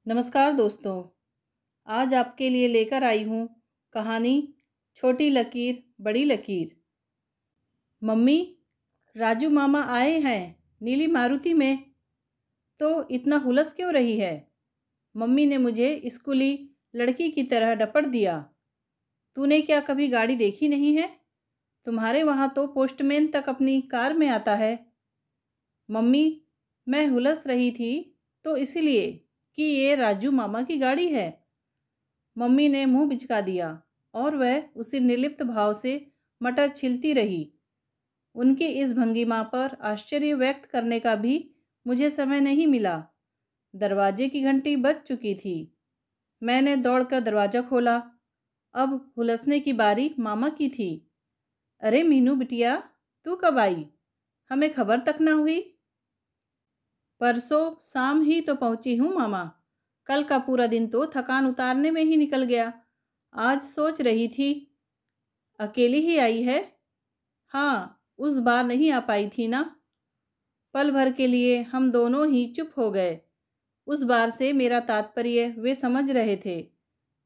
नमस्कार दोस्तों। आज आपके लिए लेकर आई हूँ कहानी छोटी लकीर बड़ी लकीर। मम्मी, राजू मामा आए हैं नीली मारुति में। तो इतना हुलस क्यों रही है? मम्मी ने मुझे स्कूली लड़की की तरह डपट दिया। तूने क्या कभी गाड़ी देखी नहीं है? तुम्हारे वहाँ तो पोस्टमैन तक अपनी कार में आता है। मम्मी, मैं हुलस रही थी तो इसीलिए कि ये राजू मामा की गाड़ी है। मम्मी ने मुंह बिचका दिया और वह उसी निर्लिप्त भाव से मटर छीलती रही। उनकी इस भंगिमा पर आश्चर्य व्यक्त करने का भी मुझे समय नहीं मिला। दरवाजे की घंटी बज चुकी थी। मैंने दौड़कर दरवाज़ा खोला। अब हुलसने की बारी मामा की थी। अरे मीनू बिटिया, तू कब आई? हमें खबर तक ना हुई। परसों शाम ही तो पहुंची हूँ मामा। कल का पूरा दिन तो थकान उतारने में ही निकल गया। आज सोच रही थी। अकेली ही आई है? हाँ, उस बार नहीं आ पाई थी ना। पल भर के लिए हम दोनों ही चुप हो गए। उस बार से मेरा तात्पर्य वे समझ रहे थे।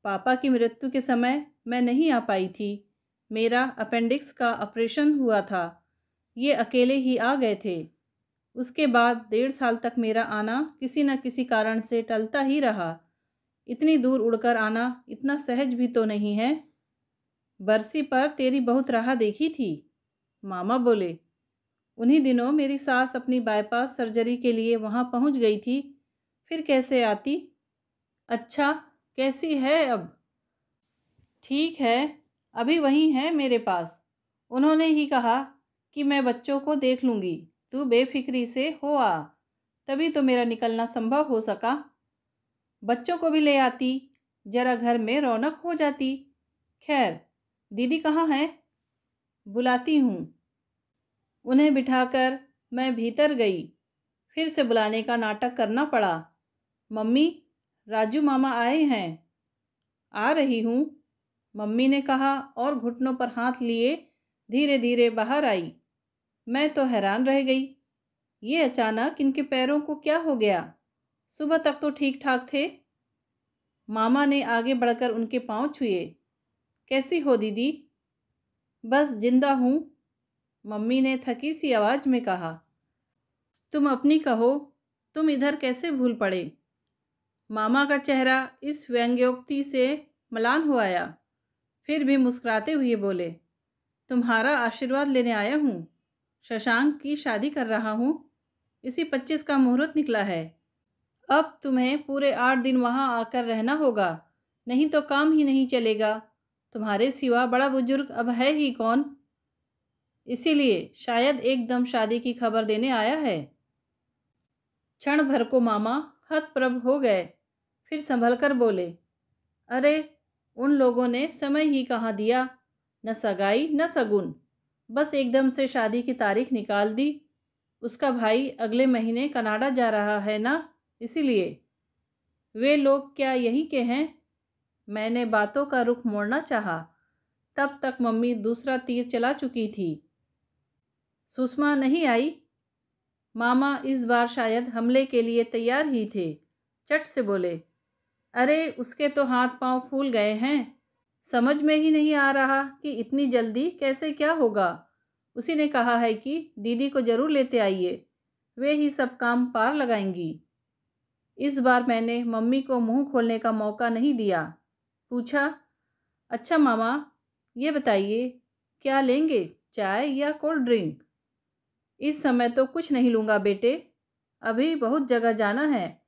पापा की मृत्यु के समय मैं नहीं आ पाई थी। मेरा अपेंडिक्स का ऑपरेशन हुआ था। ये अकेले ही आ गए थे। उसके बाद 1.5 साल तक मेरा आना किसी न किसी कारण से टलता ही रहा। इतनी दूर उड़कर आना इतना सहज भी तो नहीं है। बरसी पर तेरी बहुत राह देखी थी, मामा बोले। उन्हीं दिनों मेरी सास अपनी बाईपास सर्जरी के लिए वहाँ पहुँच गई थी। फिर कैसे आती? अच्छा, कैसी है अब? ठीक है, अभी वहीं है मेरे पास। उन्होंने ही कहा कि मैं बच्चों को देख लूँगी, तू बेफिक्री से हो आ। तभी तो मेरा निकलना संभव हो सका। बच्चों को भी ले आती, जरा घर में रौनक हो जाती। खैर, दीदी कहाँ है? बुलाती हूँ। उन्हें बिठाकर मैं भीतर गई। फिर से बुलाने का नाटक करना पड़ा। मम्मी, राजू मामा आए हैं। आ रही हूँ, मम्मी ने कहा और घुटनों पर हाथ लिए धीरे धीरे बाहर आई। मैं तो हैरान रह गई। ये अचानक इनके पैरों को क्या हो गया? सुबह तक तो ठीक ठाक थे। मामा ने आगे बढ़कर उनके पांव छुए। कैसी हो दीदी? बस जिंदा हूँ, मम्मी ने थकी सी आवाज में कहा। तुम अपनी कहो, तुम इधर कैसे भूल पड़े? मामा का चेहरा इस व्यंग्योक्ति से म्लान हो आया। फिर भी मुस्कुराते हुए बोले, तुम्हारा आशीर्वाद लेने आया हूँ। शशांक की शादी कर रहा हूँ। इसी 25 का मुहूर्त निकला है। अब तुम्हें पूरे 8 दिन वहाँ आकर रहना होगा, नहीं तो काम ही नहीं चलेगा। तुम्हारे सिवा बड़ा बुजुर्ग अब है ही कौन? इसीलिए शायद एकदम शादी की खबर देने आया है। क्षण भर को मामा हतप्रभ हो गए। फिर संभल कर बोले, अरे, उन लोगों ने समय ही कहाँ दिया। न सगाई न सगुन, बस एकदम से शादी की तारीख निकाल दी। उसका भाई अगले महीने कनाडा जा रहा है ना, इसीलिए। वे लोग क्या यहीं के हैं? मैंने बातों का रुख मोड़ना चाहा। तब तक मम्मी दूसरा तीर चला चुकी थी। सुषमा नहीं आई? मामा इस बार शायद हमले के लिए तैयार ही थे। चट से बोले, अरे उसके तो हाथ पांव फूल गए हैं। समझ में ही नहीं आ रहा कि इतनी जल्दी कैसे क्या होगा। उसी ने कहा है कि दीदी को जरूर लेते आइए, वे ही सब काम पार लगाएंगी। इस बार मैंने मम्मी को मुंह खोलने का मौका नहीं दिया। पूछा, अच्छा मामा, ये बताइए क्या लेंगे, चाय या कोल्ड ड्रिंक? इस समय तो कुछ नहीं लूँगा बेटे, अभी बहुत जगह जाना है।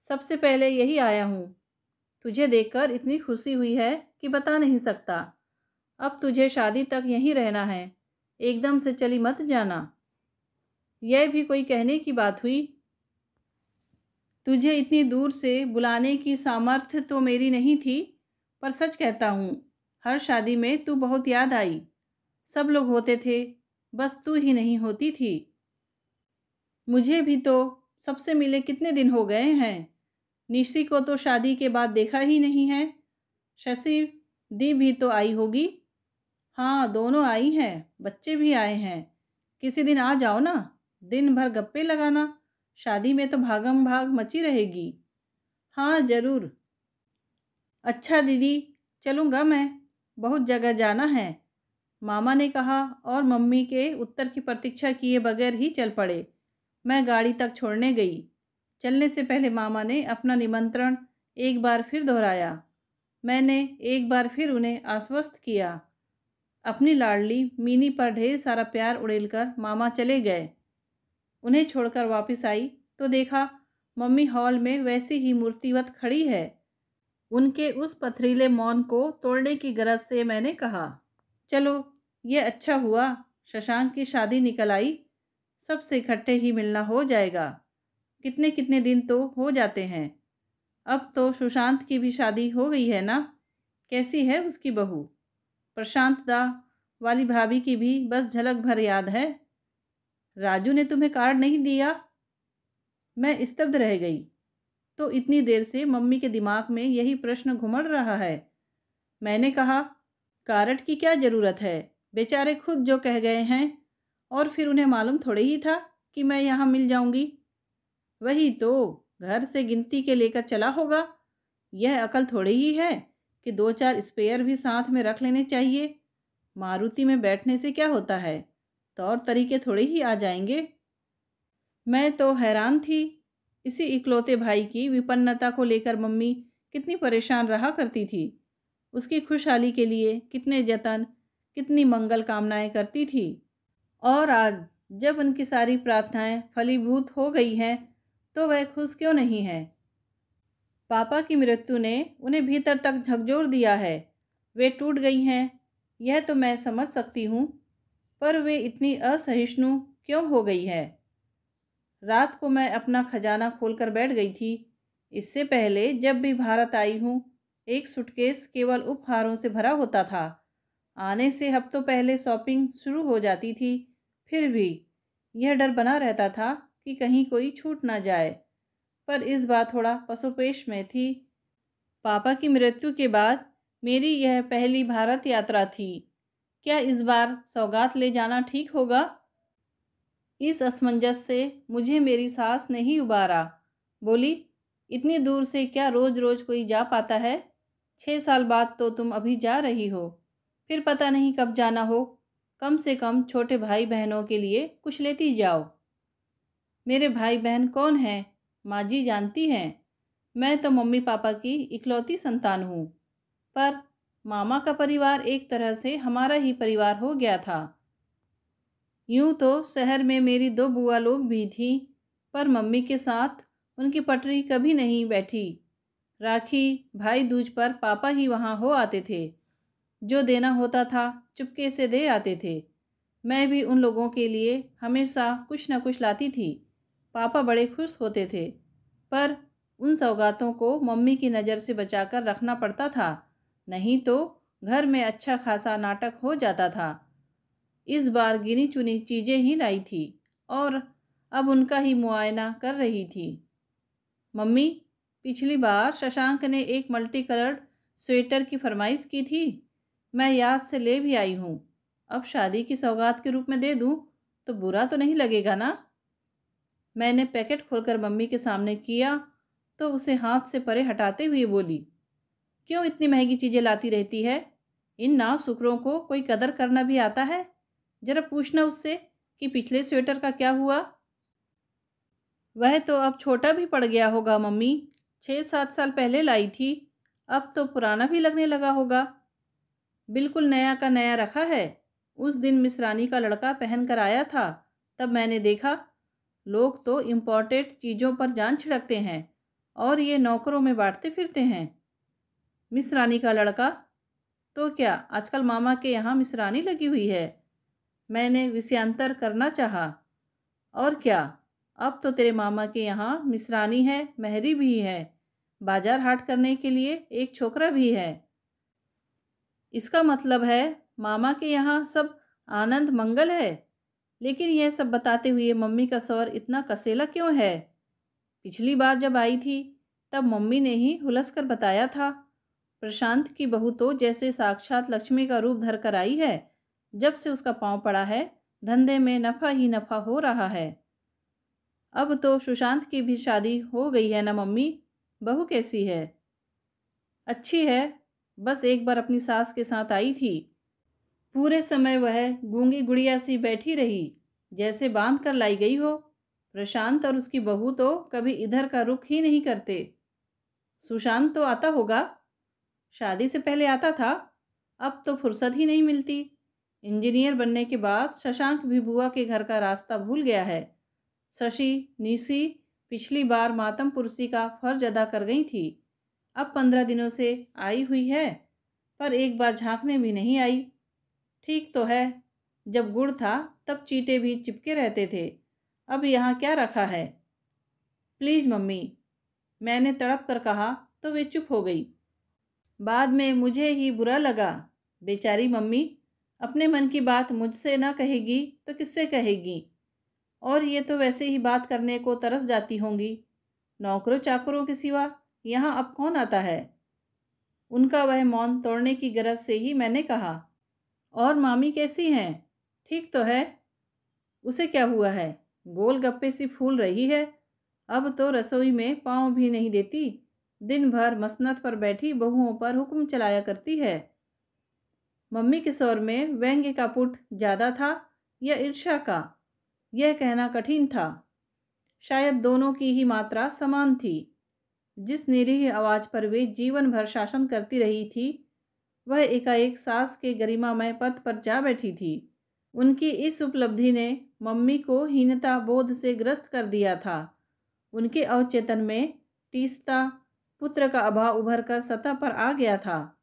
सबसे पहले यही आया हूँ। तुझे देखकर इतनी खुशी हुई है कि बता नहीं सकता। अब तुझे शादी तक यहीं रहना है, एकदम से चली मत जाना। यह भी कोई कहने की बात हुई? तुझे इतनी दूर से बुलाने की सामर्थ्य तो मेरी नहीं थी, पर सच कहता हूँ, हर शादी में तू बहुत याद आई। सब लोग होते थे, बस तू ही नहीं होती थी। मुझे भी तो सबसे मिले कितने दिन हो गए हैं। निशी को तो शादी के बाद देखा ही नहीं है। शशि दी भी तो आई होगी। हाँ, दोनों आई हैं, बच्चे भी आए हैं। किसी दिन आ जाओ ना, दिन भर गप्पे लगाना। शादी में तो भागम भाग मची रहेगी। हाँ ज़रूर। अच्छा दीदी, चलूँगा मैं, बहुत जगह जाना है, मामा ने कहा और मम्मी के उत्तर की प्रतीक्षा किए बगैर ही चल पड़े। मैं गाड़ी तक छोड़ने गई। चलने से पहले मामा ने अपना निमंत्रण एक बार फिर दोहराया। मैंने एक बार फिर उन्हें आश्वस्त किया। अपनी लाडली मीनी पर ढेर सारा प्यार उड़ेलकर मामा चले गए। उन्हें छोड़कर वापस आई तो देखा मम्मी हॉल में वैसी ही मूर्तिवत खड़ी है। उनके उस पथरीले मौन को तोड़ने की गरज से मैंने कहा, चलो ये अच्छा हुआ शशांक की शादी निकल आई, सबसे इकट्ठे ही मिलना हो जाएगा। कितने कितने दिन तो हो जाते हैं। अब तो सुशांत की भी शादी हो गई है ना? कैसी है उसकी बहू? प्रशांत दा वाली भाभी की भी बस झलक भर याद है। राजू ने तुम्हें कार्ड नहीं दिया? मैं स्तब्ध रह गई। तो इतनी देर से मम्मी के दिमाग में यही प्रश्न घुमड़ रहा है। मैंने कहा, कार्ड की क्या ज़रूरत है, बेचारे खुद जो कह गए हैं, और फिर उन्हें मालूम थोड़े ही था कि मैं यहाँ मिल जाऊँगी। वही तो, घर से गिनती के लेकर चला होगा। यह अकल थोड़ी ही है कि 2-4 स्पेयर भी साथ में रख लेने चाहिए। मारुति में बैठने से क्या होता है, तौर तरीके थोड़े ही आ जाएंगे। मैं तो हैरान थी। इसी इकलौते भाई की विपन्नता को लेकर मम्मी कितनी परेशान रहा करती थी। उसकी खुशहाली के लिए कितने जतन, कितनी मंगल कामनाएं करती थी। और आज जब उनकी सारी प्रार्थनाएं फलीभूत हो गई हैं तो वह खुश क्यों नहीं है? पापा की मृत्यु ने उन्हें भीतर तक झकझोर दिया है। वे टूट गई हैं, यह तो मैं समझ सकती हूँ, पर वे इतनी असहिष्णु क्यों हो गई है? रात को मैं अपना खजाना खोलकर बैठ गई थी। इससे पहले जब भी भारत आई हूँ, एक सूटकेस केवल उपहारों से भरा होता था। आने से हफ्तों पहले शॉपिंग शुरू हो जाती थी। फिर भी यह डर बना रहता था कि कहीं कोई छूट ना जाए। पर इस बार थोड़ा पसोपेश में थी। पापा की मृत्यु के बाद मेरी यह पहली भारत यात्रा थी। क्या इस बार सौगात ले जाना ठीक होगा? इस असमंजस से मुझे मेरी सास ने ही उबारा। बोली, इतनी दूर से क्या रोज रोज कोई जा पाता है? 6 साल बाद तो तुम अभी जा रही हो, फिर पता नहीं कब जाना हो। कम से कम छोटे भाई बहनों के लिए कुछ लेती जाओ। मेरे भाई बहन कौन हैं? माँ जी जानती हैं। मैं तो मम्मी पापा की इकलौती संतान हूँ। पर मामा का परिवार एक तरह से हमारा ही परिवार हो गया था। यूं तो शहर में मेरी 2 बुआ लोग भी थीं, पर मम्मी के साथ उनकी पटरी कभी नहीं बैठी। राखी भाई दूज पर पापा ही वहाँ हो आते थे। जो देना होता था चुपके से दे आते थे। मैं भी उन लोगों के लिए हमेशा कुछ न कुछ लाती थी। पापा बड़े खुश होते थे, पर उन सौगातों को मम्मी की नज़र से बचाकर रखना पड़ता था, नहीं तो घर में अच्छा खासा नाटक हो जाता था। इस बार गिनी चुनी चीज़ें ही लाई थी और अब उनका ही मुआयना कर रही थी। मम्मी, पिछली बार शशांक ने एक मल्टी कलर्ड स्वेटर की फरमाइश की थी, मैं याद से ले भी आई हूँ। अब शादी की सौगात के रूप में दे दूँ तो बुरा तो नहीं लगेगा ना? मैंने पैकेट खोलकर मम्मी के सामने किया तो उसे हाथ से परे हटाते हुए बोली, क्यों इतनी महंगी चीज़ें लाती रहती है? इन नाव शुक्रों को कोई कदर करना भी आता है? जरा पूछना उससे कि पिछले स्वेटर का क्या हुआ। वह तो अब छोटा भी पड़ गया होगा मम्मी। 6-7 साल पहले लाई थी, अब तो पुराना भी लगने लगा होगा। बिल्कुल नया का नया रखा है। उस दिन मिसरानी का लड़का पहन कर आया था, तब मैंने देखा। लोग तो इम्पोर्टेड चीज़ों पर जान छिड़कते हैं और ये नौकरों में बांटते फिरते हैं। मिसरानी का लड़का तो क्या आजकल मामा के यहाँ मिसरानी लगी हुई है? मैंने विषयांतर करना चाहा। और क्या, अब तो तेरे मामा के यहाँ मिसरानी है, मेहरी भी है, बाजार हाट करने के लिए एक छोकरा भी है। इसका मतलब है मामा के यहाँ सब आनंद मंगल है। लेकिन यह सब बताते हुए मम्मी का स्वर इतना कसेला क्यों है? पिछली बार जब आई थी तब मम्मी ने ही हुलस कर बताया था, प्रशांत की बहू तो जैसे साक्षात लक्ष्मी का रूप धर कर आई है। जब से उसका पांव पड़ा है धंधे में नफ़ा ही नफ़ा हो रहा है। अब तो सुशांत की भी शादी हो गई है ना मम्मी? बहू कैसी है? अच्छी है, बस एक बार अपनी सास के साथ आई थी। पूरे समय वह गूंगी गुड़िया सी बैठी रही, जैसे बांध कर लाई गई हो। प्रशांत और उसकी बहू तो कभी इधर का रुख ही नहीं करते। सुशांत तो आता होगा? शादी से पहले आता था, अब तो फुर्सत ही नहीं मिलती। इंजीनियर बनने के बाद शशांक भी बुआ के घर का रास्ता भूल गया है। शशि निशी पिछली बार मातमपुरसी का फर्ज अदा कर गई थी, अब 15 दिनों से आई हुई है, पर एक बार झांकने भी नहीं आई। ठीक तो है, जब गुड़ था तब चींटे भी चिपके रहते थे, अब यहाँ क्या रखा है? प्लीज़ मम्मी, मैंने तड़प कर कहा तो वे चुप हो गई। बाद में मुझे ही बुरा लगा। बेचारी मम्मी अपने मन की बात मुझसे ना कहेगी तो किससे कहेगी? और ये तो वैसे ही बात करने को तरस जाती होंगी। नौकरों चाकरों के सिवा यहाँ अब कौन आता है? उनका वह मौन तोड़ने की गरज से ही मैंने कहा, और मामी कैसी हैं? ठीक तो है? उसे क्या हुआ है? गोलगप्पे सी फूल रही है। अब तो रसोई में पाँव भी नहीं देती, दिन भर मसनद पर बैठी बहुओं पर हुक्म चलाया करती है। मम्मी के स्वर में व्यंग्य का पुट ज़्यादा था या ईर्ष्या का, यह कहना कठिन था। शायद दोनों की ही मात्रा समान थी। जिस निरीह आवाज़ पर वे जीवन भर शासन करती रही थी, वह एकाएक सास के गरिमामय पद पर जा बैठी थी। उनकी इस उपलब्धि ने मम्मी को हीनता बोध से ग्रस्त कर दिया था। उनके अवचेतन में टीसता पुत्र का अभाव उभर कर सतह पर आ गया था।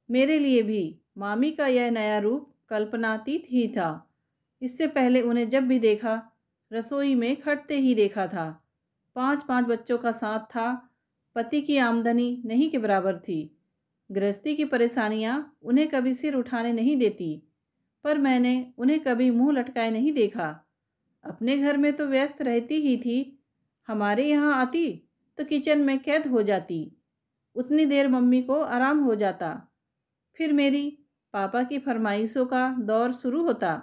मेरे लिए भी मामी का यह नया रूप कल्पनातीत ही था। इससे पहले उन्हें जब भी देखा, रसोई में खटते ही देखा था। 5-5 बच्चों का साथ था, पति की आमदनी नहीं के बराबर थी। गृहस्थी की परेशानियां उन्हें कभी सिर उठाने नहीं देती, पर मैंने उन्हें कभी मुंह लटकाए नहीं देखा। अपने घर में तो व्यस्त रहती ही थी, हमारे यहाँ आती तो किचन में कैद हो जाती। उतनी देर मम्मी को आराम हो जाता, फिर मेरी पापा की फरमाइशों का दौर शुरू होता।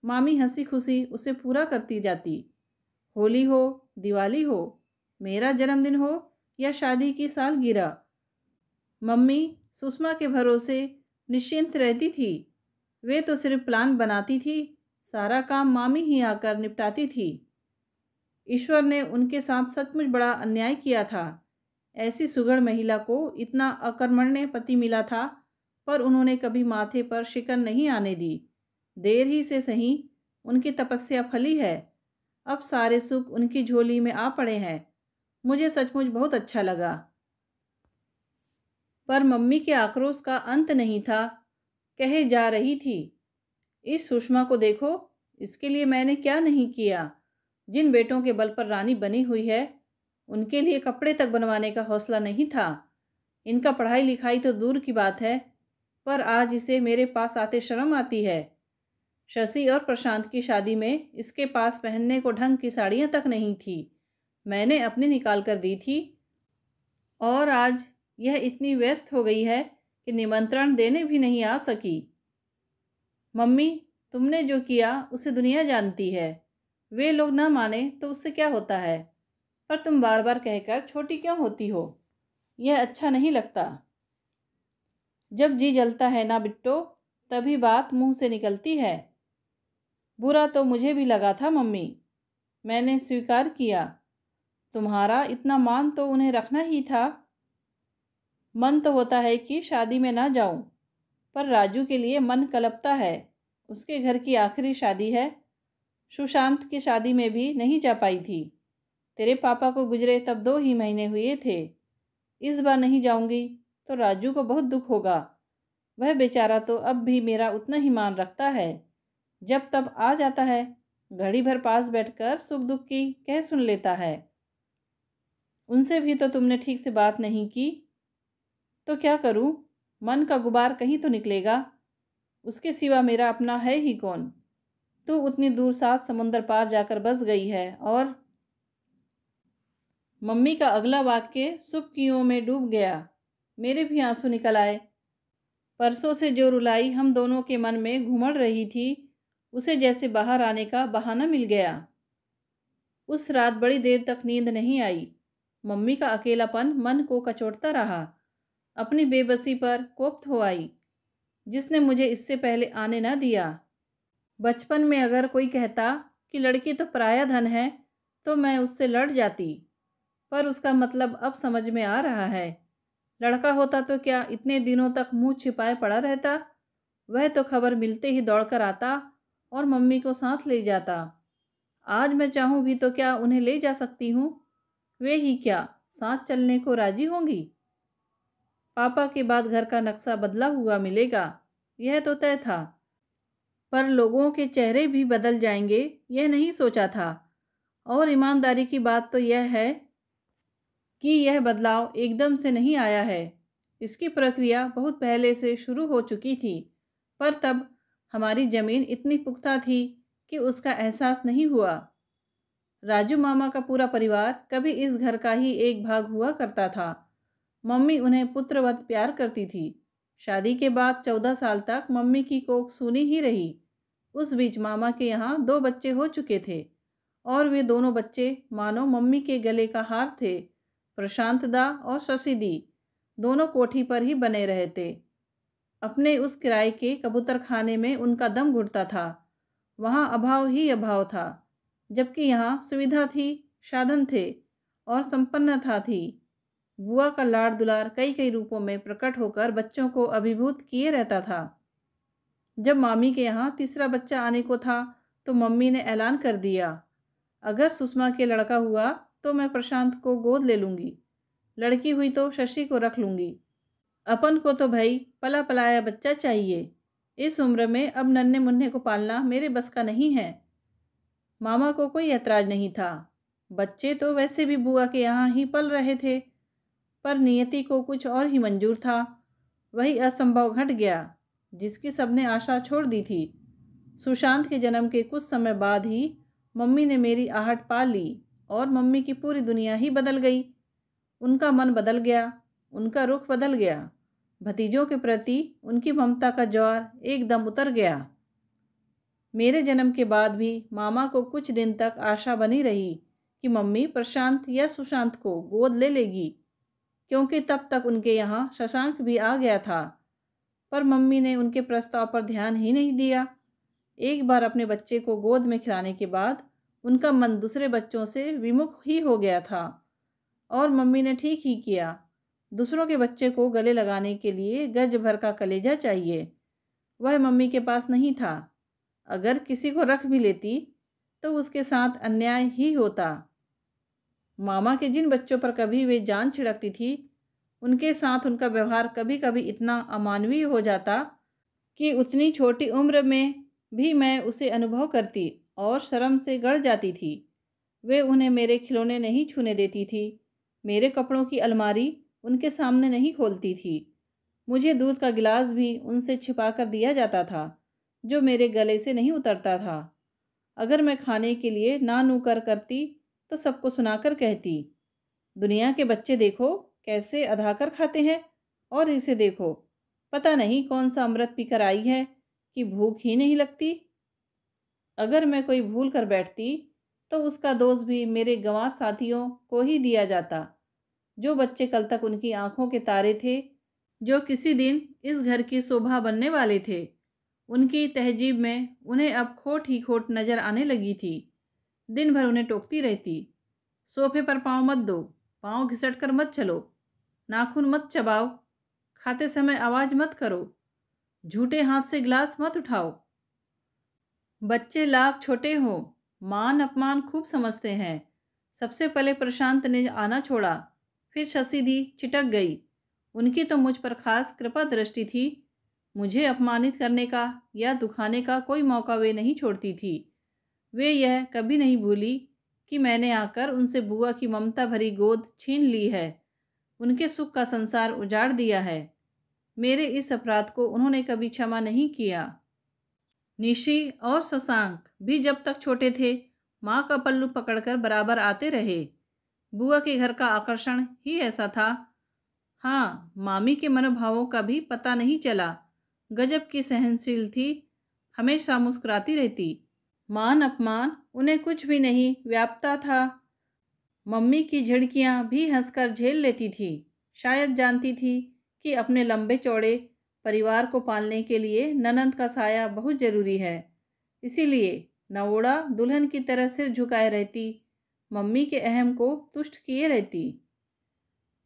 मामी हंसी खुशी उसे पूरा करती जाती। होली हो, दिवाली हो, मेरा जन्मदिन हो या शादी की सालगिरह, मम्मी सुषमा के भरोसे निश्चिंत रहती थी। वे तो सिर्फ प्लान बनाती थी, सारा काम मामी ही आकर निपटाती थी। ईश्वर ने उनके साथ सचमुच बड़ा अन्याय किया था। ऐसी सुघड़ महिला को इतना अकर्मण्य पति मिला था, पर उन्होंने कभी माथे पर शिकन नहीं आने दी। देर ही से सही उनकी तपस्या फली है। अब सारे सुख उनकी झोली में आ पड़े हैं। मुझे सचमुच बहुत अच्छा लगा। पर मम्मी के आक्रोश का अंत नहीं था। कहे जा रही थी, इस सुषमा को देखो, इसके लिए मैंने क्या नहीं किया। जिन बेटों के बल पर रानी बनी हुई है, उनके लिए कपड़े तक बनवाने का हौसला नहीं था। इनका पढ़ाई लिखाई तो दूर की बात है, पर आज इसे मेरे पास आते शर्म आती है। शशि और प्रशांत की शादी में इसके पास पहनने को ढंग की साड़ियाँ तक नहीं थी, मैंने अपनी निकाल कर दी थी। और आज यह इतनी व्यस्त हो गई है कि निमंत्रण देने भी नहीं आ सकी। मम्मी, तुमने जो किया उसे दुनिया जानती है। वे लोग ना माने तो उससे क्या होता है, पर तुम बार बार कहकर छोटी क्यों होती हो? यह अच्छा नहीं लगता। जब जी जलता है ना बिट्टो, तभी बात मुंह से निकलती है। बुरा तो मुझे भी लगा था मम्मी, मैंने स्वीकार किया। तुम्हारा इतना मान तो उन्हें रखना ही था। मन तो होता है कि शादी में ना जाऊं, पर राजू के लिए मन कलपता है। उसके घर की आखिरी शादी है। सुशांत की शादी में भी नहीं जा पाई थी। तेरे पापा को गुजरे तब 2 ही महीने हुए थे। इस बार नहीं जाऊंगी तो राजू को बहुत दुख होगा। वह बेचारा तो अब भी मेरा उतना ही मान रखता है। जब तब आ जाता है, घड़ी भर पास बैठकर सुख दुख की कह सुन लेता है। उनसे भी तो तुमने ठीक से बात नहीं की। तो क्या करूं, मन का गुबार कहीं तो निकलेगा। उसके सिवा मेरा अपना है ही कौन। तू उतनी दूर 7 समुंदर पार जाकर बस गई है। और मम्मी का अगला वाक्य सुबकियों में डूब गया। मेरे भी आंसू निकल आए। परसों से जो रुलाई हम दोनों के मन में घुमड़ रही थी, उसे जैसे बाहर आने का बहाना मिल गया। उस रात बड़ी देर तक नींद नहीं आई। मम्मी का अकेलापन मन को कचोटता रहा। अपनी बेबसी पर कोफ्त हो आई, जिसने मुझे इससे पहले आने न दिया। बचपन में अगर कोई कहता कि लड़की तो पराया धन है, तो मैं उससे लड़ जाती, पर उसका मतलब अब समझ में आ रहा है। लड़का होता तो क्या इतने दिनों तक मुंह छिपाए पड़ा रहता? वह तो खबर मिलते ही दौड़कर आता और मम्मी को साथ ले जाता। आज मैं चाहूँ भी तो क्या उन्हें ले जा सकती हूँ? वे ही क्या साथ चलने को राजी होंगी? पापा के बाद घर का नक्शा बदला हुआ मिलेगा, यह तो तय था, पर लोगों के चेहरे भी बदल जाएंगे, यह नहीं सोचा था। और ईमानदारी की बात तो यह है कि यह बदलाव एकदम से नहीं आया है। इसकी प्रक्रिया बहुत पहले से शुरू हो चुकी थी, पर तब हमारी ज़मीन इतनी पुख्ता थी कि उसका एहसास नहीं हुआ। राजू मामा का पूरा परिवार कभी इस घर का ही एक भाग हुआ करता था। मम्मी उन्हें पुत्रवत प्यार करती थी। शादी के बाद 14 साल तक मम्मी की कोख सूनी ही रही। उस बीच मामा के यहाँ 2 बच्चे हो चुके थे और वे दोनों बच्चे मानो मम्मी के गले का हार थे। प्रशांत दा और शशि दी दोनों कोठी पर ही बने रहे थे। अपने उस किराए के कबूतर खाने में उनका दम घुटता था। वहाँ अभाव ही अभाव था, जबकि यहाँ सुविधा थी, साधन थे और संपन्नता थी। बुआ का लाड़ दुलार कई कई रूपों में प्रकट होकर बच्चों को अभिभूत किए रहता था। जब मामी के यहाँ तीसरा बच्चा आने को था तो मम्मी ने ऐलान कर दिया, अगर सुषमा के लड़का हुआ तो मैं प्रशांत को गोद ले लूँगी, लड़की हुई तो शशि को रख लूँगी। अपन को तो भाई पला पलाया बच्चा चाहिए। इस उम्र में अब नन्हे मुन्ने को पालना मेरे बस का नहीं है। मामा को कोई ऐतराज नहीं था। बच्चे तो वैसे भी बुआ के यहाँ ही पल रहे थे, पर नियति को कुछ और ही मंजूर था। वही असंभव घट गया जिसकी सबने आशा छोड़ दी थी। सुशांत के जन्म के कुछ समय बाद ही मम्मी ने मेरी आहट पा ली और मम्मी की पूरी दुनिया ही बदल गई। उनका मन बदल गया, उनका रुख बदल गया। भतीजों के प्रति उनकी ममता का ज्वार एकदम उतर गया। मेरे जन्म के बाद भी मामा को कुछ दिन तक आशा बनी रही कि मम्मी प्रशांत या सुशांत को गोद ले लेगी, क्योंकि तब तक उनके यहाँ शशांक भी आ गया था। पर मम्मी ने उनके प्रस्ताव पर ध्यान ही नहीं दिया। एक बार अपने बच्चे को गोद में खिलाने के बाद उनका मन दूसरे बच्चों से विमुख ही हो गया था। और मम्मी ने ठीक ही किया। दूसरों के बच्चे को गले लगाने के लिए गज भर का कलेजा चाहिए, वह मम्मी के पास नहीं था। अगर किसी को रख भी लेती तो उसके साथ अन्याय ही होता। मामा के जिन बच्चों पर कभी वे जान छिड़कती थी, उनके साथ उनका व्यवहार कभी कभी इतना अमानवीय हो जाता कि उतनी छोटी उम्र में भी मैं उसे अनुभव करती और शर्म से गड़ जाती थी। वे उन्हें मेरे खिलौने नहीं छूने देती थी, मेरे कपड़ों की अलमारी उनके सामने नहीं खोलती थी। मुझे दूध का गिलास भी उनसे छिपा कर दिया जाता था, जो मेरे गले से नहीं उतरता था। अगर मैं खाने के लिए ना नू करती तो सबको सुनाकर कहती, दुनिया के बच्चे देखो कैसे अधाकर खाते हैं, और इसे देखो पता नहीं कौन सा अमृत पीकर आई है कि भूख ही नहीं लगती। अगर मैं कोई भूल कर बैठती तो उसका दोष भी मेरे गंवार साथियों को ही दिया जाता, जो बच्चे कल तक उनकी आंखों के तारे थे, जो किसी दिन इस घर की शोभा बनने वाले थे। उनकी तहजीब में उन्हें अब खोट ही खोट नजर आने लगी थी। दिन भर उन्हें टोकती रहती, सोफे पर पाँव मत दो, पाँव घिसट कर मत चलो, नाखून मत चबाओ, खाते समय आवाज़ मत करो, झूठे हाथ से गिलास मत उठाओ। बच्चे लाख छोटे हों, मान अपमान खूब समझते हैं। सबसे पहले प्रशांत ने आना छोड़ा, फिर शशि दी चिटक गई। उनकी तो मुझ पर खास कृपा दृष्टि थी। मुझे अपमानित करने का या दुखाने का कोई मौका वे नहीं छोड़ती थी। वे यह कभी नहीं भूली कि मैंने आकर उनसे बुआ की ममता भरी गोद छीन ली है, उनके सुख का संसार उजाड़ दिया है। मेरे इस अपराध को उन्होंने कभी क्षमा नहीं किया। निशी और शशांक भी जब तक छोटे थे माँ का पल्लू पकड़कर बराबर आते रहे। बुआ के घर का आकर्षण ही ऐसा था। हाँ, मामी के मनोभावों का भी पता नहीं चला। गजब की सहनशील थी, हमेशा मुस्कुराती रहती। मान अपमान उन्हें कुछ भी नहीं व्यापता था। मम्मी की झिड़कियाँ भी हंसकर झेल लेती थी। शायद जानती थी कि अपने लंबे चौड़े परिवार को पालने के लिए ननंद का साया बहुत ज़रूरी है। इसीलिए नवोड़ा दुल्हन की तरह सिर झुकाए रहती, मम्मी के अहम को तुष्ट किए रहती।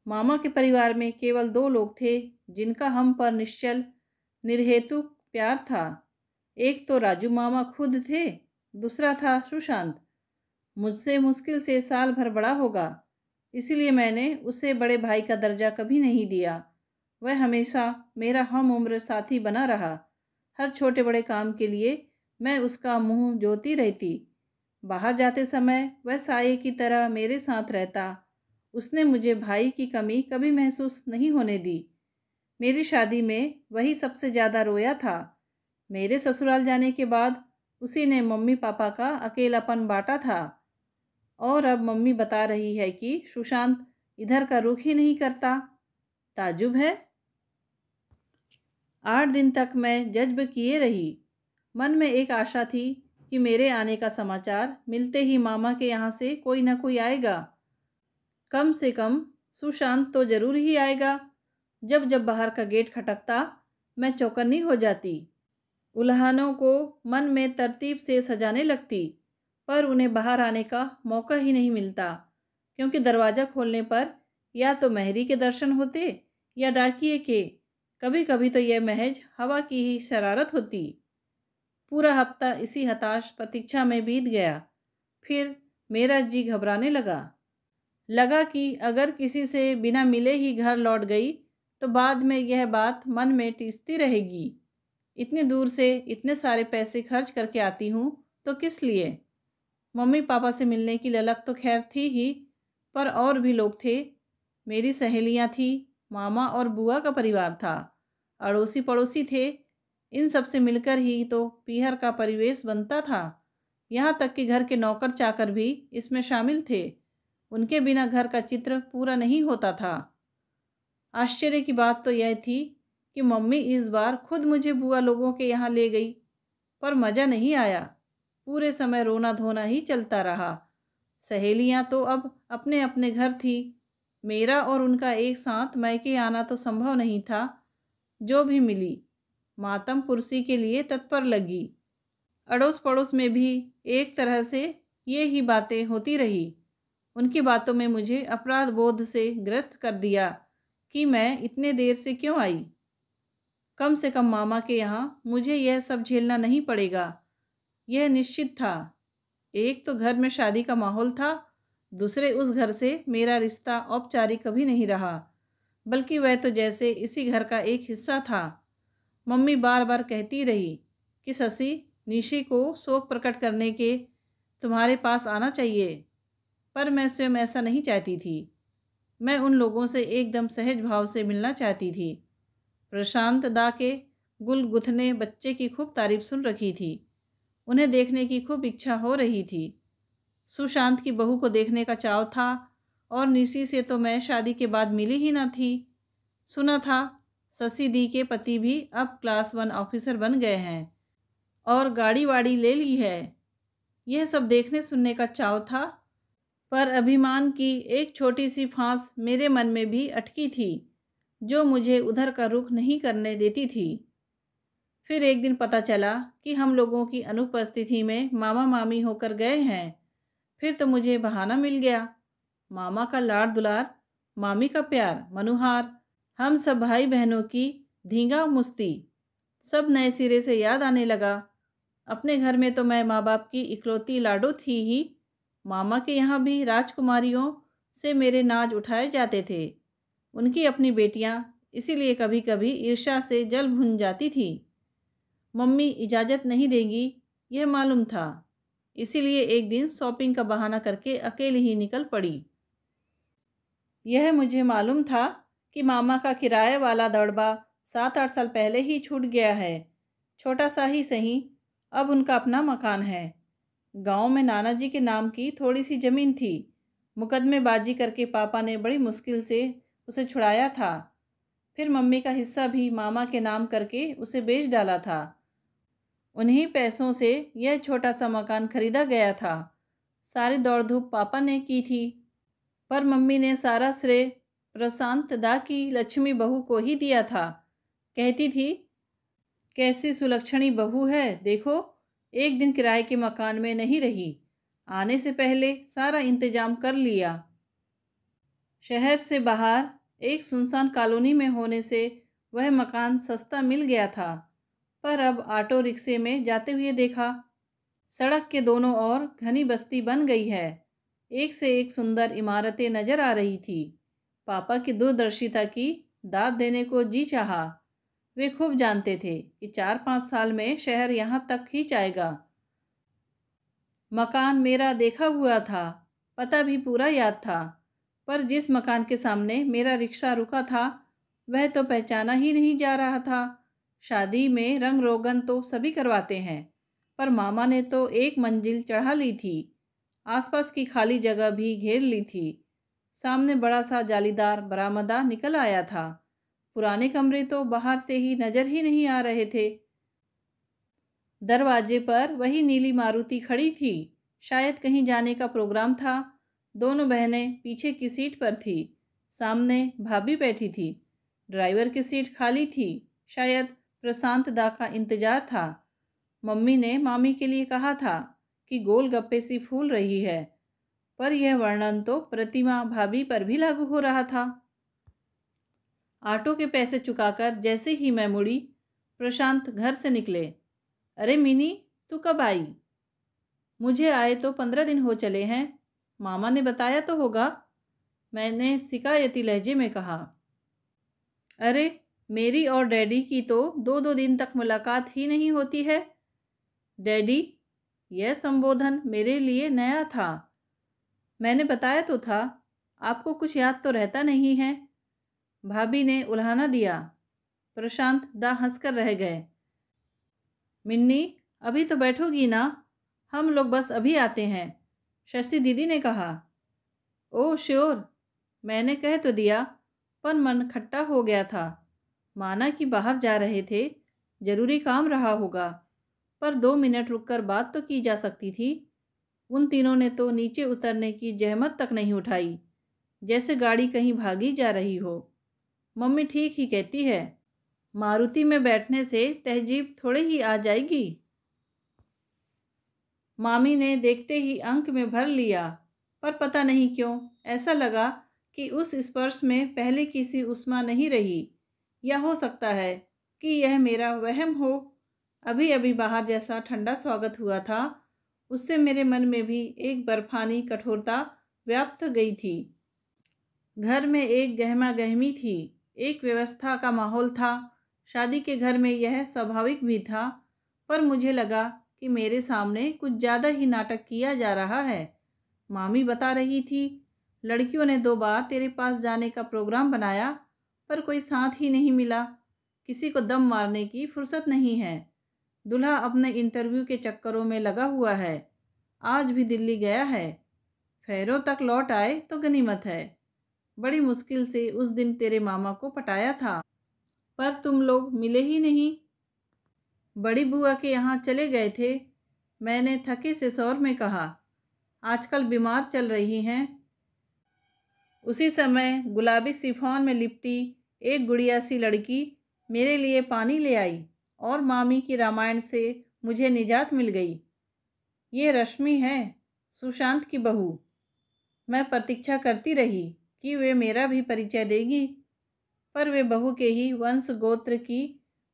मामा के परिवार में केवल 2 लोग थे जिनका हम पर निश्चल निर्हेतुक प्यार था। एक तो राजू मामा खुद थे, दूसरा था सुशांत। मुझसे मुश्किल से साल भर बड़ा होगा, इसीलिए मैंने उसे बड़े भाई का दर्जा कभी नहीं दिया। वह हमेशा मेरा हम उम्र साथी बना रहा। हर छोटे बड़े काम के लिए मैं उसका मुंह जोती रहती। बाहर जाते समय वह साये की तरह मेरे साथ रहता। उसने मुझे भाई की कमी कभी महसूस नहीं होने दी। मेरी शादी में वही सबसे ज़्यादा रोया था। मेरे ससुराल जाने के बाद उसी ने मम्मी पापा का अकेलापन बांटा था। और अब मम्मी बता रही है कि सुशांत इधर का रुख ही नहीं करता। ताज्जुब है। 8 दिन तक मैं जज्ब किए रही। मन में एक आशा थी कि मेरे आने का समाचार मिलते ही मामा के यहाँ से कोई ना कोई आएगा। कम से कम सुशांत तो ज़रूर ही आएगा। जब जब बाहर का गेट खटकता, मैं चौकन्नी हो जाती। उल्हानों को मन में तरतीब से सजाने लगती, पर उन्हें बाहर आने का मौका ही नहीं मिलता, क्योंकि दरवाज़ा खोलने पर या तो मेहरी के दर्शन होते या डाकिए के। कभी कभी तो यह महज हवा की ही शरारत होती। पूरा हफ्ता इसी हताश प्रतीक्षा में बीत गया। फिर मेरा जी घबराने लगा कि अगर किसी से बिना मिले ही घर लौट गई तो बाद में यह बात मन में टीसती रहेगी। इतनी दूर से इतने सारे पैसे खर्च करके आती हूँ तो किस लिए? मम्मी पापा से मिलने की ललक तो खैर थी ही, पर और भी लोग थे। मेरी सहेलियाँ थी, मामा और बुआ का परिवार था, अड़ोसी पड़ोसी थे। इन सब से मिलकर ही तो पीहर का परिवेश बनता था। यहाँ तक कि घर के नौकर चाकर भी इसमें शामिल थे। उनके बिना घर का चित्र पूरा नहीं होता था। आश्चर्य की बात तो यह थी कि मम्मी इस बार खुद मुझे बुआ लोगों के यहाँ ले गई, पर मज़ा नहीं आया। पूरे समय रोना धोना ही चलता रहा। सहेलियाँ तो अब अपने अपने घर थी। मेरा और उनका एक साथ मैके आना तो संभव नहीं था। जो भी मिली मातम पुरसी के लिए तत्पर लगी। अड़ोस पड़ोस में भी एक तरह से ये ही बातें होती रही। उनकी बातों में मुझे अपराध बोध से ग्रस्त कर दिया कि मैं इतने देर से क्यों आई। कम से कम मामा के यहाँ मुझे यह सब झेलना नहीं पड़ेगा, यह निश्चित था। एक तो घर में शादी का माहौल था, दूसरे उस घर से मेरा रिश्ता औपचारिक कभी नहीं रहा, बल्कि वह तो जैसे इसी घर का एक हिस्सा था। मम्मी बार बार कहती रही कि शशि, निशी को शोक प्रकट करने के तुम्हारे पास आना चाहिए, पर मैं स्वयं ऐसा नहीं चाहती थी। मैं उन लोगों से एकदम सहज भाव से मिलना चाहती थी। प्रशांत दा के गुलगुथने बच्चे की खूब तारीफ सुन रखी थी। उन्हें देखने की खूब इच्छा हो रही थी। सुशांत की बहू को देखने का चाव था, और निशी से तो मैं शादी के बाद मिली ही न थी। सुना था शशि दी के पति भी अब क्लास 1 ऑफिसर बन गए हैं और गाड़ी वाड़ी ले ली है। यह सब देखने सुनने का चाव था, पर अभिमान की एक छोटी सी फांस मेरे मन में भी अटकी थी, जो मुझे उधर का रुख नहीं करने देती थी। फिर एक दिन पता चला कि हम लोगों की अनुपस्थिति में मामा मामी होकर गए हैं। फिर तो मुझे बहाना मिल गया। मामा का लाड़ दुलार, मामी का प्यार, मनुहार, हम सब भाई बहनों की धींगा मुस्ती, सब नए सिरे से याद आने लगा। अपने घर में तो मैं माँ बाप की इकलौती लाडो थी ही। मामा के यहाँ भी राजकुमारियों से मेरे नाज उठाए जाते थे। उनकी अपनी बेटियाँ, इसीलिए कभी कभी ईर्ष्या से जल भुन जाती थी। मम्मी इजाज़त नहीं देंगी, यह मालूम था। इसीलिए एक दिन शॉपिंग का बहाना करके अकेले ही निकल पड़ी। यह मुझे मालूम था कि मामा का किराए वाला दड़बा 7-8 साल पहले ही छूट गया है। छोटा सा ही सही, अब उनका अपना मकान है। गांव में नाना जी के नाम की थोड़ी सी ज़मीन थी। मुकदमेबाजी करके पापा ने बड़ी मुश्किल से उसे छुड़ाया था। फिर मम्मी का हिस्सा भी मामा के नाम करके उसे बेच डाला था। उन्हीं पैसों से यह छोटा सा मकान खरीदा गया था। सारी दौड़ धूप पापा ने की थी। पर मम्मी ने सारा श्रेय प्रशांत दा की लक्ष्मी बहू को ही दिया था। कहती थी, कैसी सुलक्षणी बहू है, देखो एक दिन किराए के मकान में नहीं रही, आने से पहले सारा इंतजाम कर लिया। शहर से बाहर एक सुनसान कॉलोनी में होने से वह मकान सस्ता मिल गया था, पर अब ऑटो रिक्शे में जाते हुए देखा। सड़क के दोनों ओर घनी बस्ती बन गई है, एक से एक सुंदर इमारतें नजर आ रही थी। पापा की दूरदर्शिता की दाद देने को जी चाहा। वे खूब जानते थे कि 4-5 साल में शहर यहाँ तक ही जाएगा। मकान मेरा देखा हुआ था, पता भी पूरा याद था, पर जिस मकान के सामने मेरा रिक्शा रुका था वह तो पहचाना ही नहीं जा रहा था। शादी में रंग रोगन तो सभी करवाते हैं, पर मामा ने तो एक मंजिल चढ़ा ली थी, आसपास की खाली जगह भी घेर ली थी। सामने बड़ा सा जालीदार बरामदा निकल आया था। पुराने कमरे तो बाहर से ही नजर ही नहीं आ रहे थे। दरवाजे पर वही नीली मारुति खड़ी थी, शायद कहीं जाने का प्रोग्राम था। दोनों बहनें पीछे की सीट पर थी, सामने भाभी बैठी थी। ड्राइवर की सीट खाली थी, शायद प्रशांत दा का इंतजार था। मम्मी ने मामी के लिए कहा था कि गोलगप्पे सी फूल रही है, पर यह वर्णन तो प्रतिमा भाभी पर भी लागू हो रहा था। ऑटो के पैसे चुकाकर जैसे ही मैं मुड़ी, प्रशांत घर से निकले। अरे मिनी, तू कब आई? मुझे आए तो 15 दिन हो चले हैं, मामा ने बताया तो होगा, मैंने शिकायती लहजे में कहा। अरे मेरी और डैडी की तो 2-2 दिन तक मुलाकात ही नहीं होती है। डैडी, यह संबोधन मेरे लिए नया था। मैंने बताया तो था, आपको कुछ याद तो रहता नहीं है, भाभी ने उल्हाना दिया। प्रशांत दा हंसकर रह गए। मिन्नी, अभी तो बैठोगी ना? हम लोग बस अभी आते हैं, शशि दीदी ने कहा। ओह श्योर, मैंने कह तो दिया, पर मन खट्टा हो गया था। माना कि बाहर जा रहे थे, जरूरी काम रहा होगा, पर 2 मिनट रुककर बात तो की जा सकती थी। उन तीनों ने तो नीचे उतरने की जहमत तक नहीं उठाई, जैसे गाड़ी कहीं भागी जा रही हो। मम्मी ठीक ही कहती है, मारुति में बैठने से तहजीब थोड़े ही आ जाएगी। मामी ने देखते ही अंक में भर लिया, पर पता नहीं क्यों ऐसा लगा कि उस स्पर्श में पहले की सी उष्मा नहीं रही, या हो सकता है कि यह मेरा वहम हो। अभी अभी बाहर जैसा ठंडा स्वागत हुआ था, उससे मेरे मन में भी एक बर्फानी कठोरता व्याप्त गई थी। घर में एक गहमा गहमी थी, एक व्यवस्था का माहौल था। शादी के घर में यह स्वाभाविक भी था, पर मुझे लगा कि मेरे सामने कुछ ज़्यादा ही नाटक किया जा रहा है। मामी बता रही थी, लड़कियों ने 2 बार तेरे पास जाने का प्रोग्राम बनाया, पर कोई साथ ही नहीं मिला। किसी को दम मारने की फुर्सत नहीं है। दूल्हा अपने इंटरव्यू के चक्करों में लगा हुआ है, आज भी दिल्ली गया है। फैरों तक लौट आए तो गनीमत है। बड़ी मुश्किल से उस दिन तेरे मामा को पटाया था, पर तुम लोग मिले ही नहीं। बड़ी बुआ के यहाँ चले गए थे, मैंने थके से स्वर में कहा। आजकल बीमार चल रही हैं। उसी समय गुलाबी सिफॉन में लिपटी एक गुड़िया सी लड़की मेरे लिए पानी ले आई, और मामी की रामायण से मुझे निजात मिल गई। ये रश्मि है, सुशांत की बहू। मैं प्रतीक्षा करती रही कि वे मेरा भी परिचय देगी, पर वे बहू के ही वंश गोत्र की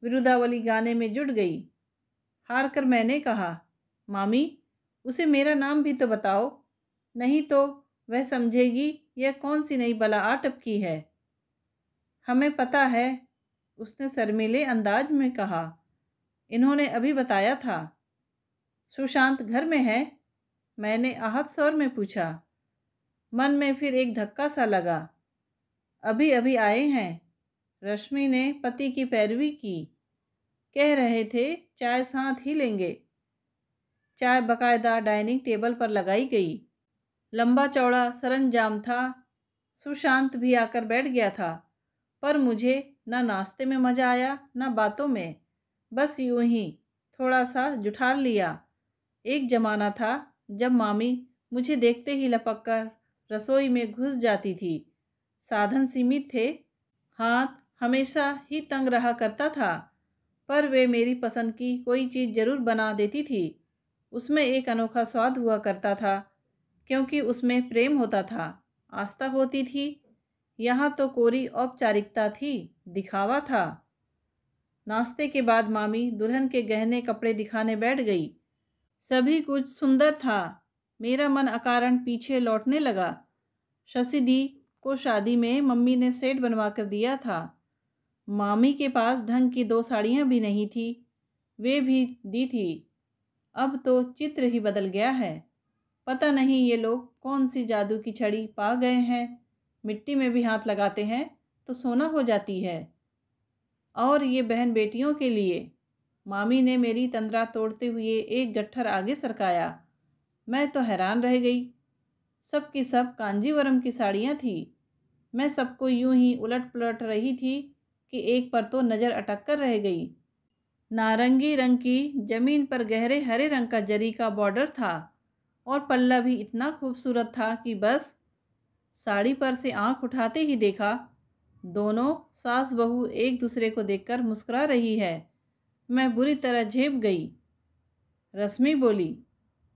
विरुदावली गाने में जुट गई। हार कर मैंने कहा, मामी, उसे मेरा नाम भी तो बताओ, नहीं तो वह समझेगी यह कौन सी नई बला आ टपकी है। हमें पता है, उसने शर्मीले अंदाज में कहा। इन्होंने अभी बताया था। सुशांत घर में है? मैंने आहत स्वर में पूछा। मन में फिर एक धक्का सा लगा। अभी अभी आए हैं। रश्मि ने पति की पैरवी की। कह रहे थे चाय साथ ही लेंगे। चाय बाकायदा डाइनिंग टेबल पर लगाई गई। लंबा चौड़ा सरंजाम था। सुशांत भी आकर बैठ गया था, पर मुझे ना नाश्ते में मज़ा आया ना बातों में। बस यूं ही थोड़ा सा जुठार लिया। एक ज़माना था जब मामी मुझे देखते ही लपक कर रसोई में घुस जाती थी। साधन सीमित थे, हाथ हमेशा ही तंग रहा करता था, पर वे मेरी पसंद की कोई चीज़ ज़रूर बना देती थी। उसमें एक अनोखा स्वाद हुआ करता था, क्योंकि उसमें प्रेम होता था, आस्था होती थी। यहाँ तो कोरी औपचारिकता थी, दिखावा था। नाश्ते के बाद मामी दुल्हन के गहने कपड़े दिखाने बैठ गई। सभी कुछ सुंदर था। मेरा मन अकारण पीछे लौटने लगा। शशि दी को शादी में मम्मी ने सेट बनवा कर दिया था। मामी के पास ढंग की 2 साड़ियाँ भी नहीं थी, वे भी दी थी। अब तो चित्र ही बदल गया है। पता नहीं ये लोग कौन सी जादू की छड़ी पा गए हैं। मिट्टी में भी हाथ लगाते हैं तो सोना हो जाती है। और ये बहन बेटियों के लिए। मामी ने मेरी तंद्रा तोड़ते हुए एक गट्ठर आगे सरकाया। मैं तो हैरान रह गई। सब की सब कांजीवरम की साड़ियाँ थी। मैं सबको यूं ही उलट पुलट रही थी कि एक पर तो नज़र अटक कर रह गई। नारंगी रंग की जमीन पर गहरे हरे रंग का जरी का बॉर्डर था और पल्ला भी इतना खूबसूरत था कि बस साड़ी पर से आंख उठाते ही देखा। दोनों सास बहू एक दूसरे को देखकर मुस्कुरा रही है। मैं बुरी तरह झेप गई। रश्मि बोली,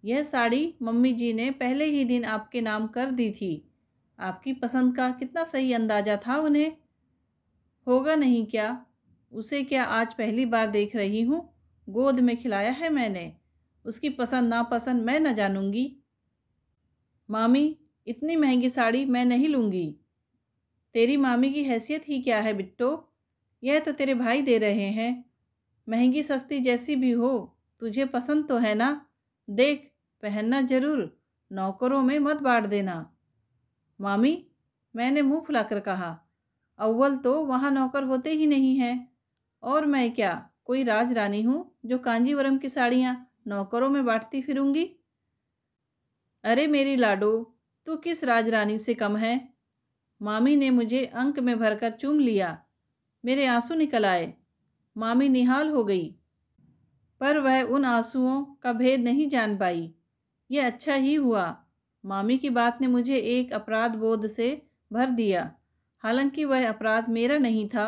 यह साड़ी मम्मी जी ने पहले ही दिन आपके नाम कर दी थी। आपकी पसंद का कितना सही अंदाजा था उन्हें। होगा नहीं क्या? उसे क्या आज पहली बार देख रही हूँ? गोद में खिलाया है मैंने। उसकी पसंद नापसंद मैं न जानूंगी। मामी, इतनी महंगी साड़ी मैं नहीं लूँगी। तेरी मामी की हैसियत ही क्या है बिट्टो? यह तो तेरे भाई दे रहे हैं। महंगी सस्ती जैसी भी हो, तुझे पसंद तो है ना? देख, पहनना जरूर, नौकरों में मत बांट देना। मामी, मैंने मुंह फुलाकर कहा, अव्वल तो वहाँ नौकर होते ही नहीं हैं, और मैं क्या कोई राज रानी हूँ जो कांजीवरम की साड़ियाँ नौकरों में बांटती फिरूंगी? अरे मेरी लाडो, तू किस राज रानी से कम है? मामी ने मुझे अंक में भरकर चूम लिया। मेरे आंसू निकल आए। मामी निहाल हो गई, पर वह उन आंसुओं का भेद नहीं जान पाई। यह अच्छा ही हुआ। मामी की बात ने मुझे एक अपराध बोध से भर दिया। हालांकि वह अपराध मेरा नहीं था।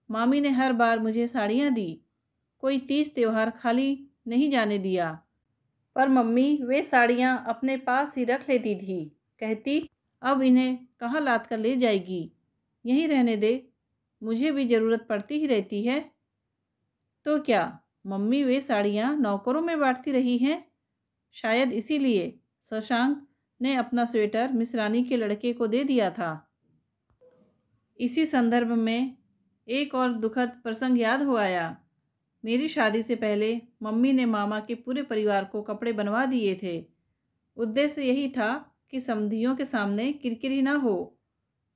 मामी ने हर बार मुझे साड़ियाँ दी, कोई तीज त्योहार खाली नहीं जाने दिया। पर मम्मी वे साड़ियाँ अपने पास ही रख लेती थी। कहती, अब इन्हें कहाँ लाद कर ले जाएगी, यहीं रहने दे, मुझे भी ज़रूरत पड़ती ही रहती है। तो क्या मम्मी वे साड़ियाँ नौकरों में बांटती रही हैं? शायद इसीलिए शशांक ने अपना स्वेटर मिसरानी के लड़के को दे दिया था। इसी संदर्भ में एक और दुखद प्रसंग याद हो आया। मेरी शादी से पहले मम्मी ने मामा के पूरे परिवार को कपड़े बनवा दिए थे। उद्देश्य यही था कि समधियों के सामने किरकिरी ना हो।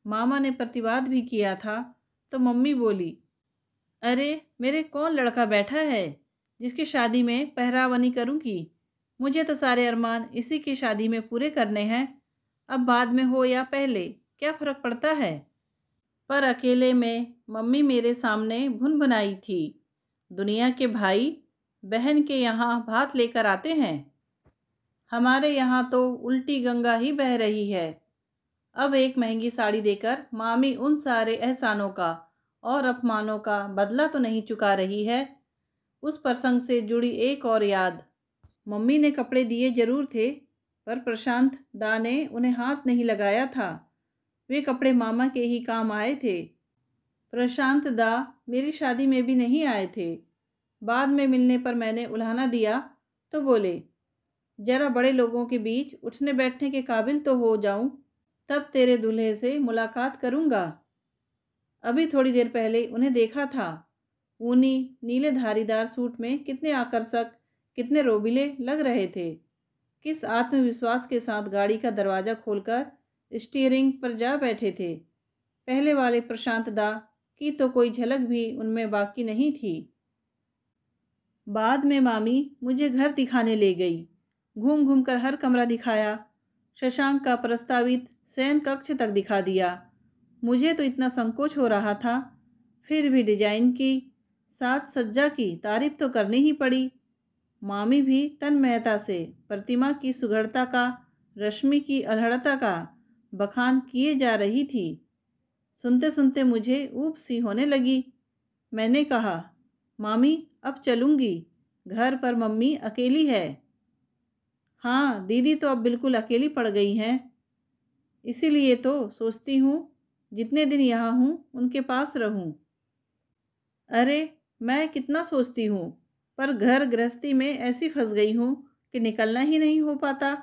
मामा ने प्रतिवाद भी किया था तो मम्मी बोली, अरे मेरे कौन लड़का बैठा है जिसकी शादी में पहरावनी करूँगी? मुझे तो सारे अरमान इसी की शादी में पूरे करने हैं। अब बाद में हो या पहले क्या फ़र्क पड़ता है? पर अकेले में मम्मी मेरे सामने भुनभुनाई थी, दुनिया के भाई बहन के यहाँ भात लेकर आते हैं, हमारे यहाँ तो उल्टी गंगा ही बह रही है। अब एक महंगी साड़ी देकर मामी उन सारे एहसानों का और अपमानों का बदला तो नहीं चुका रही है। उस प्रसंग से जुड़ी एक और याद। मम्मी ने कपड़े दिए जरूर थे, पर प्रशांत दा ने उन्हें हाथ नहीं लगाया था। वे कपड़े मामा के ही काम आए थे। प्रशांत दा मेरी शादी में भी नहीं आए थे। बाद में मिलने पर मैंने उल्हाना दिया तो बोले, जरा बड़े लोगों के बीच उठने बैठने के काबिल तो हो जाऊं, तब तेरे दूल्हे से मुलाकात करूंगा। अभी थोड़ी देर पहले उन्हें देखा था। ऊनी नीले धारीदार सूट में कितने आकर्षक, कितने रोबिले लग रहे थे। किस आत्मविश्वास के साथ गाड़ी का दरवाज़ा खोलकर स्टीयरिंग पर जा बैठे थे। पहले वाले प्रशांत दा की तो कोई झलक भी उनमें बाकी नहीं थी। बाद में मामी मुझे घर दिखाने ले गई। घूम घूम कर हर कमरा दिखाया। शशांक का प्रस्तावित शयन कक्ष तक दिखा दिया। मुझे तो इतना संकोच हो रहा था, फिर भी डिजाइन की, साज सज्जा की तारीफ तो करनी ही पड़ी। मामी भी तन्मयता से प्रतिमा की सुघड़ता का, रश्मि की अल्हड़ता का, बखान किए जा रही थी। सुनते सुनते मुझे ऊब सी होने लगी। मैंने कहा, मामी अब चलूँगी, घर पर मम्मी अकेली है। हाँ, दीदी तो अब बिल्कुल अकेली पड़ गई हैं। इसीलिए तो सोचती हूँ जितने दिन यहाँ हूँ उनके पास रहूँ। अरे, मैं कितना सोचती हूँ, पर घर गृहस्थी में ऐसी फंस गई हूँ कि निकलना ही नहीं हो पाता।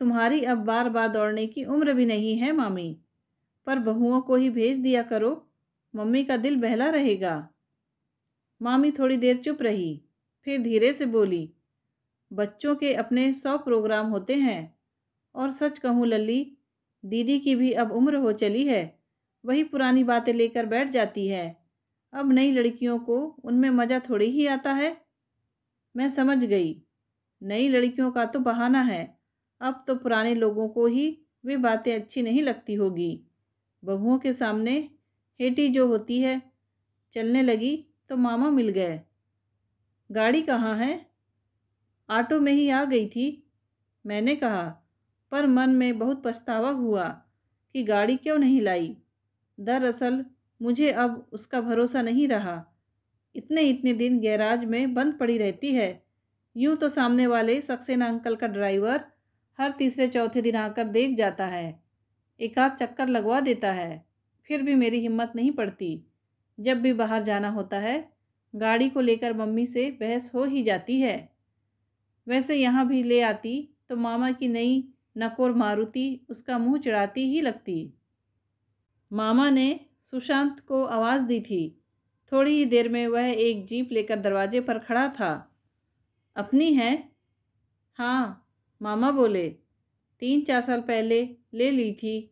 तुम्हारी अब बार बार दौड़ने की उम्र भी नहीं है मामी, पर बहुओं को ही भेज दिया करो, मम्मी का दिल बहला रहेगा। मामी थोड़ी देर चुप रही, फिर धीरे से बोली, बच्चों के अपने 100 प्रोग्राम होते हैं। और सच कहूँ लल्ली, दीदी की भी अब उम्र हो चली है, वही पुरानी बातें लेकर बैठ जाती है। अब नई लड़कियों को उनमें मज़ा थोड़ी ही आता है। मैं समझ गई, नई लड़कियों का तो बहाना है, अब तो पुराने लोगों को ही वे बातें अच्छी नहीं लगती होगी। बहुओं के सामने हेटी जो होती है। चलने लगी तो मामा मिल गए। गाड़ी कहाँ है? ऑटो में ही आ गई थी, मैंने कहा, पर मन में बहुत पछतावा हुआ कि गाड़ी क्यों नहीं लाई। दरअसल मुझे अब उसका भरोसा नहीं रहा। इतने इतने दिन गैराज में बंद पड़ी रहती है। यूँ तो सामने वाले सक्सेना अंकल का ड्राइवर हर तीसरे चौथे दिन आकर देख जाता है, एक आध चक्कर लगवा देता है, फिर भी मेरी हिम्मत नहीं पड़ती। जब भी बाहर जाना होता है, गाड़ी को लेकर मम्मी से बहस हो ही जाती है। वैसे यहाँ भी ले आती तो मामा की नई नकोर मारुति उसका मुंह चिढ़ाती ही लगती। मामा ने सुशांत को आवाज़ दी थी। थोड़ी ही देर में वह एक जीप लेकर दरवाजे पर खड़ा था। अपनी है? हाँ, मामा बोले, 3-4 साल पहले ले ली थी।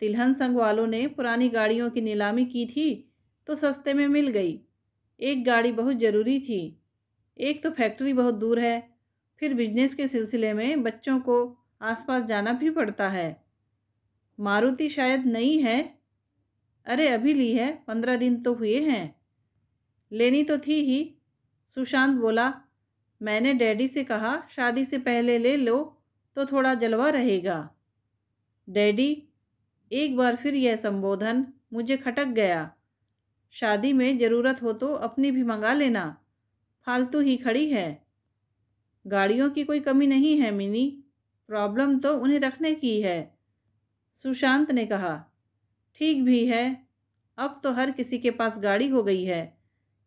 तिलहन संघ वालों ने पुरानी गाड़ियों की नीलामी की थी तो सस्ते में मिल गई। एक गाड़ी बहुत ज़रूरी थी, एक तो फैक्ट्री बहुत दूर है, फिर बिजनेस के सिलसिले में बच्चों को आसपास जाना भी पड़ता है। मारुति शायद नई है? अरे अभी ली है, 15 दिन तो हुए हैं। लेनी तो थी ही, सुशांत बोला। मैंने डैडी से कहा शादी से पहले ले लो तो थोड़ा जलवा रहेगा। डैडी, एक बार फिर यह संबोधन मुझे खटक गया। शादी में ज़रूरत हो तो अपनी भी मंगा लेना, फालतू ही खड़ी है। गाड़ियों की कोई कमी नहीं है मिनी, प्रॉब्लम तो उन्हें रखने की है, सुशांत ने कहा। ठीक भी है, अब तो हर किसी के पास गाड़ी हो गई है।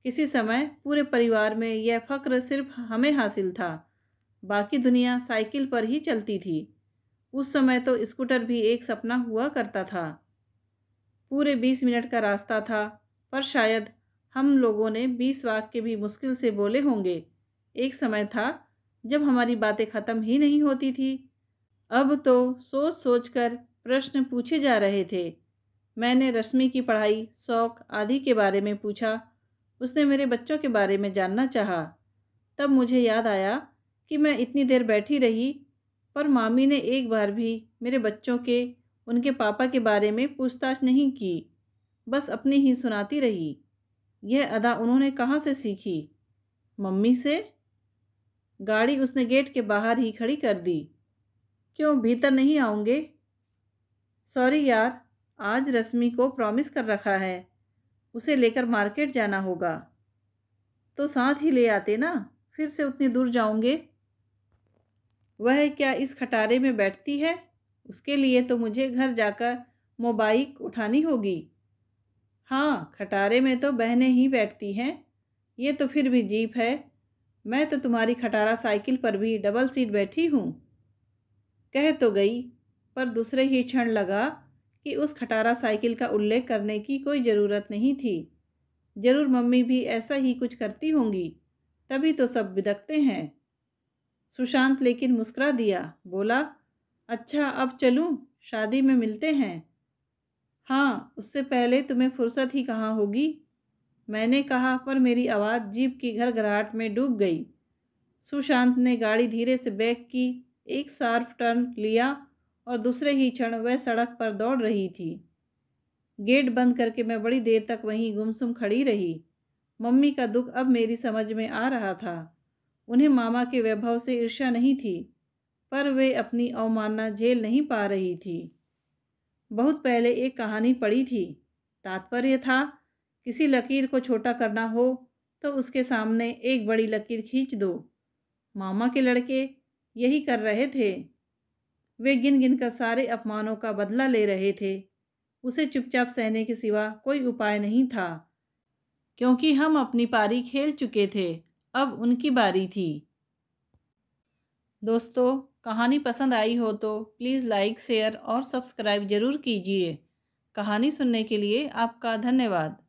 किसी समय पूरे परिवार में यह फ़ख्र सिर्फ हमें हासिल था, बाकी दुनिया साइकिल पर ही चलती थी। उस समय तो स्कूटर भी एक सपना हुआ करता था। पूरे 20 मिनट का रास्ता था, पर शायद हम लोगों ने 20 वाक्य भी मुश्किल से बोले होंगे। एक समय था जब हमारी बातें ख़त्म ही नहीं होती थी। अब तो सोच सोच कर प्रश्न पूछे जा रहे थे। मैंने रश्मि की पढ़ाई, शौक़ आदि के बारे में पूछा। उसने मेरे बच्चों के बारे में जानना चाहा। तब मुझे याद आया कि मैं इतनी देर बैठी रही, पर मामी ने एक बार भी मेरे बच्चों के, उनके पापा के बारे में पूछताछ नहीं की, बस अपनी ही सुनाती रही। यह अदा उन्होंने कहाँ से सीखी? मम्मी से? गाड़ी उसने गेट के बाहर ही खड़ी कर दी। क्यों, भीतर नहीं आऊँगे? सॉरी यार, आज रश्मि को प्रॉमिस कर रखा है, उसे लेकर मार्केट जाना होगा। तो साथ ही ले आते ना, फिर से उतनी दूर जाऊँगे। वह क्या इस खटारे में बैठती है? उसके लिए तो मुझे घर जाकर मोबाइक उठानी होगी। हाँ, खटारे में तो बहनें ही बैठती हैं, ये तो फिर भी जीप है। मैं तो तुम्हारी खटारा साइकिल पर भी डबल सीट बैठी हूँ। कह तो गई, पर दूसरे ही क्षण लगा कि उस खटारा साइकिल का उल्लेख करने की कोई ज़रूरत नहीं थी। ज़रूर मम्मी भी ऐसा ही कुछ करती होंगी, तभी तो सब बिदकते हैं। सुशांत लेकिन मुस्कुरा दिया, बोला, अच्छा अब चलूँ, शादी में मिलते हैं। हाँ, उससे पहले तुम्हें फुर्सत ही कहाँ होगी, मैंने कहा, पर मेरी आवाज़ जीप की घरघराहट में डूब गई। सुशांत ने गाड़ी धीरे से बैक की, एक शार्प टर्न लिया और दूसरे ही क्षण वह सड़क पर दौड़ रही थी। गेट बंद करके मैं बड़ी देर तक वहीं गुमसुम खड़ी रही। मम्मी का दुख अब मेरी समझ में आ रहा था। उन्हें मामा के वैभव से ईर्ष्या नहीं थी, पर वे अपनी अवमानना झेल नहीं पा रही थी। बहुत पहले एक कहानी पढ़ी थी। तात्पर्य था, किसी लकीर को छोटा करना हो तो उसके सामने एक बड़ी लकीर खींच दो। मामा के लड़के यही कर रहे थे। वे गिन गिन कर सारे अपमानों का बदला ले रहे थे। उसे चुपचाप सहने के सिवा कोई उपाय नहीं था, क्योंकि हम अपनी पारी खेल चुके थे। अब उनकी बारी थी। दोस्तों, कहानी पसंद आई हो तो प्लीज़ लाइक, शेयर और सब्सक्राइब ज़रूर कीजिए। कहानी सुनने के लिए आपका धन्यवाद।